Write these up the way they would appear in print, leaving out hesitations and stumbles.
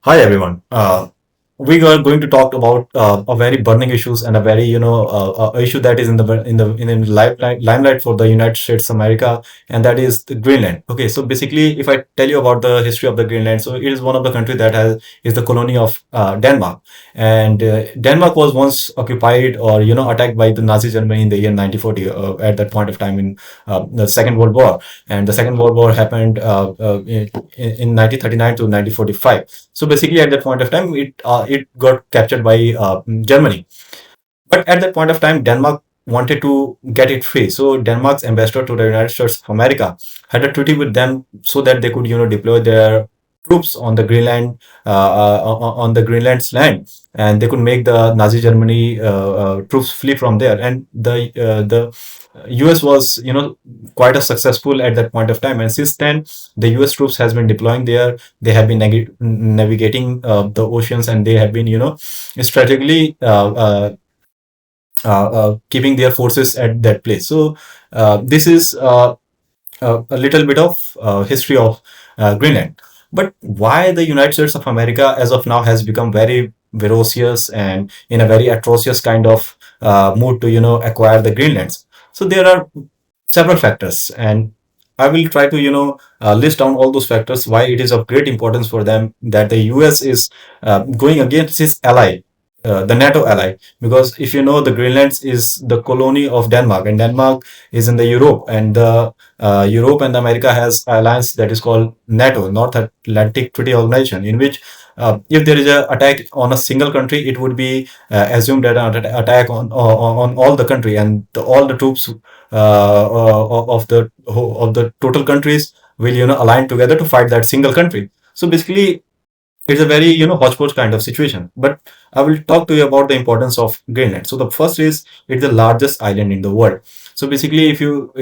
Hi everyone. We are going to talk about a very burning issues and a very issue that is in the limelight for the United States of America, and that is the Greenland. Okay, so basically, if I tell you about the history of the Greenland, so it is one of the country that has is the colony of Denmark, and Denmark was once occupied or attacked by the Nazi Germany in the year 1940 at that point of time in the Second World War, and the Second World War happened in 1939 to 1945. So basically, at that point of time, it got captured by Germany. But at that point of time, Denmark wanted to get it free. So Denmark's ambassador to the United States of America had a treaty with them so that they could deploy their troops on the Greenland on the Greenland's land, and they could make the Nazi Germany troops flee from there. And the US was quite a successful at that point of time, and since then the US troops has been deploying there. They have been navigating the oceans, and they have been strategically keeping their forces at that place. So this is a little bit of history of Greenland. But why the United States of America as of now has become very ferocious and in a very atrocious kind of mood to acquire the Greenlands? So there are several factors, and I will try to list down all those factors why it is of great importance for them that the US is going against its ally, the NATO ally, because if you know, the Greenland is the colony of Denmark, and Denmark is in the Europe, and the Europe and America has alliance that is called NATO, North Atlantic Treaty Organization, in which if there is a attack on a single country, it would be assumed that an attack on all the country, and all the troops of the total countries will align together to fight that single country. So basically, it's a very hodgepodge kind of situation. But I will talk to you about the importance of Greenland. So the first is it's the largest island in the world. So basically, if you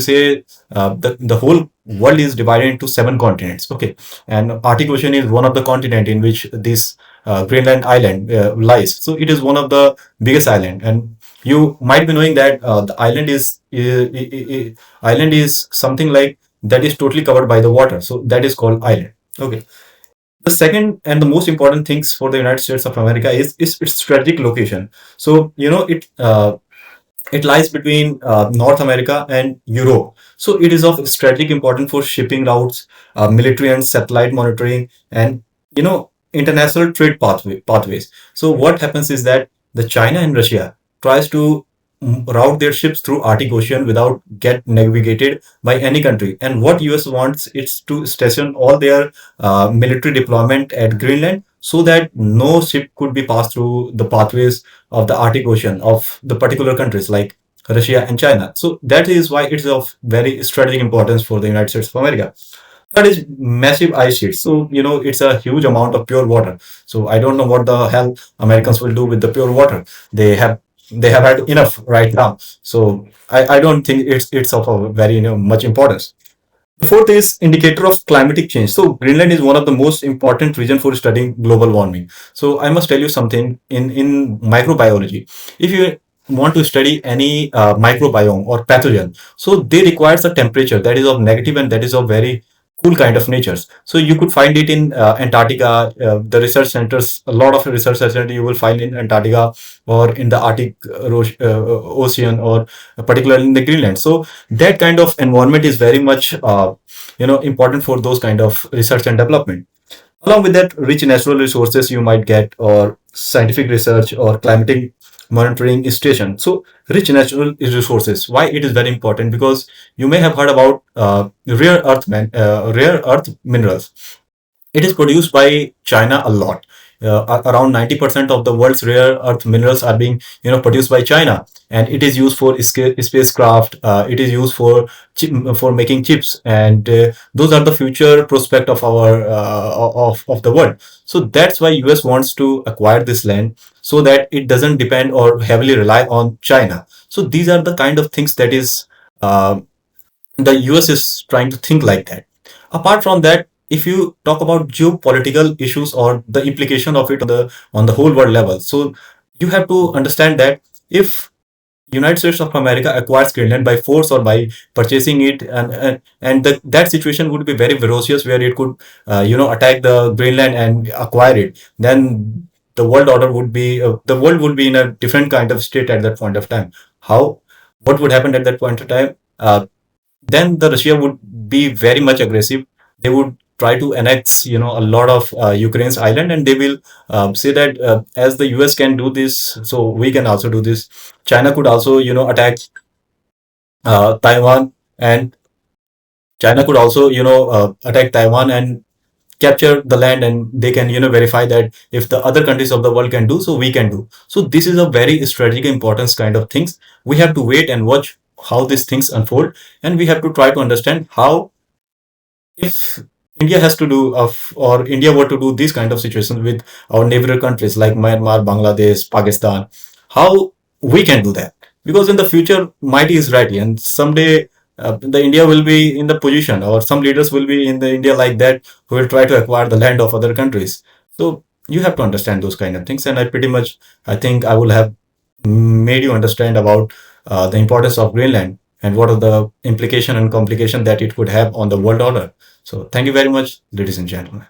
say the whole world is divided into seven continents, okay, and Arctic Ocean is one of the continent in which this Greenland island lies. So it is one of the biggest island, and you might be knowing that the island is something like that is totally covered by the water. So that is called island. Okay. The second and the most important things for the United States of America is its strategic location. So it lies between North America and Europe. So it is of strategic importance for shipping routes, military and satellite monitoring, and international trade pathways. So what happens is that the China and Russia tries to route their ships through Arctic Ocean without get navigated by any country. And what US wants is to station all their military deployment at Greenland so that no ship could be passed through the pathways of the Arctic Ocean of the particular countries like Russia and China. So that is why it's of very strategic importance for the United States of America. That is massive ice sheets. So, it's a huge amount of pure water. So I don't know what the hell Americans will do with the pure water. They have had enough right now. So I don't think it's of a very much importance. The fourth is indicator of climatic change. So Greenland is one of the most important region for studying global warming. So I must tell you something in microbiology. If you want to study any microbiome or pathogen, so they requires a temperature that is of negative and that is of very cool kind of natures. So you could find it in Antarctica. The research centers, a lot of research centers you will find in Antarctica or in the Arctic Ocean, or particularly in the Greenland. So that kind of environment is very much important for those kind of research and development. Along with that, rich natural resources you might get, or scientific research or climatic monitoring station. So rich natural resources, why it is very important? Because you may have heard about rare earth minerals. It is produced by China a lot. Around 90% of the world's rare earth minerals are being produced by China, and it is used for spacecraft. It is used for making chips, and those are the future prospect of our of the world. So that's why US wants to acquire this land so that it doesn't depend or heavily rely on China. So these are the kind of things that is uh, the US is trying to think like that. Apart from that, if you talk about geopolitical issues or the implication of it on the whole world level, so you have to understand that if United States of America acquires Greenland by force or by purchasing it, and that situation would be very ferocious, where it could attack the Greenland and acquire it. Then the world order would be the world would be in a different kind of state at that point of time. How what would happen at that point of time? Then the Russia would be very much aggressive. They would try to annex, a lot of Ukraine's island, and they will say that as the US can do this, so we can also do this. China could also, attack Taiwan, and China could also, attack Taiwan and capture the land, and they can, verify that if the other countries of the world can do, so we can do. So this is a very strategic importance kind of things. We have to wait and watch how these things unfold, and we have to try to understand how, if India has to do or India were to do these kind of situations with our neighboring countries like Myanmar, Bangladesh, Pakistan, how we can do that. Because in the future, mighty is right, and someday the India will be in the position, or some leaders will be in the India like that, who will try to acquire the land of other countries. So you have to understand those kind of things, and I think I will have made you understand about the importance of Greenland and what are the implication and complication that it could have on the world order. So thank you very much, ladies and gentlemen.